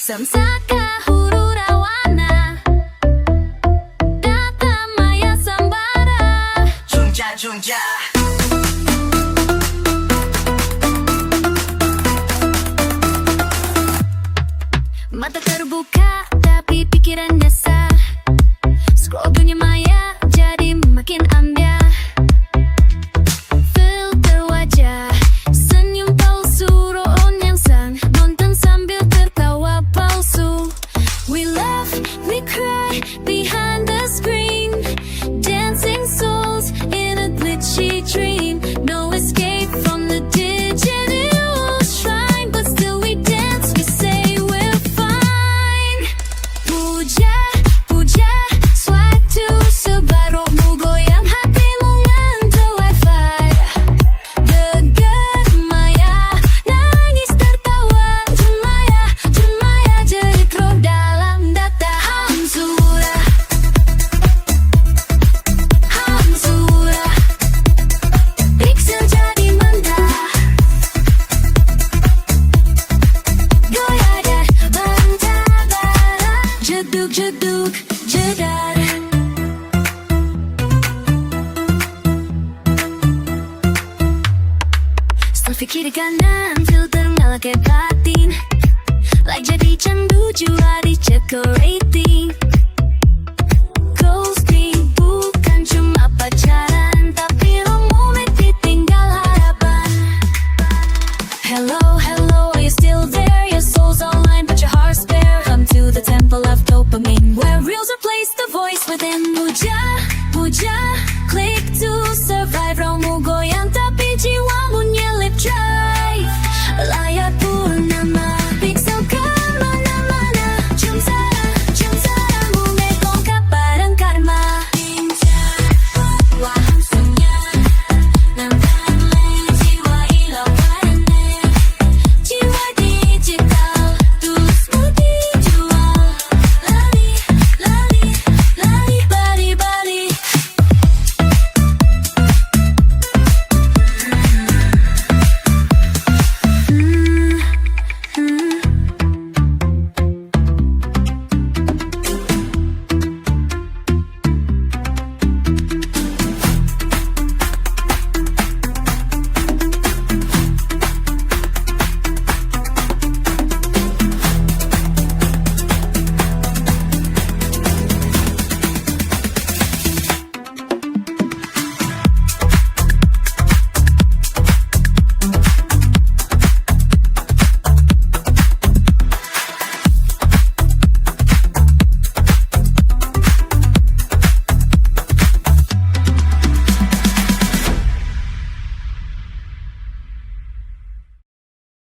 Samsaka huru rawana Data maya sambara Junja Mata terbuka tapi pikiran nyasar Scroll dunia maya jadi makin ambyar Filter wajah Senyum palsu roh nyangsang Nonton sambil tertawa palsu We laugh, we cry behind the screen Dancing souls in a glitchy dream No escape from the digital shrine But still we dance, we say we're fine Puja, puja, swag to sebar rohmu goyang hatimu ngango wifi Gegar maya, nangis tertawa Jumaya, jumaya jerit roh dalam data Hamsura, hamsura Pixel jadi mentah Goyah dan bantah jedug-jedug jedar Selfie kiri kanan filter nyala kayak batin Like jadi candu jua dicek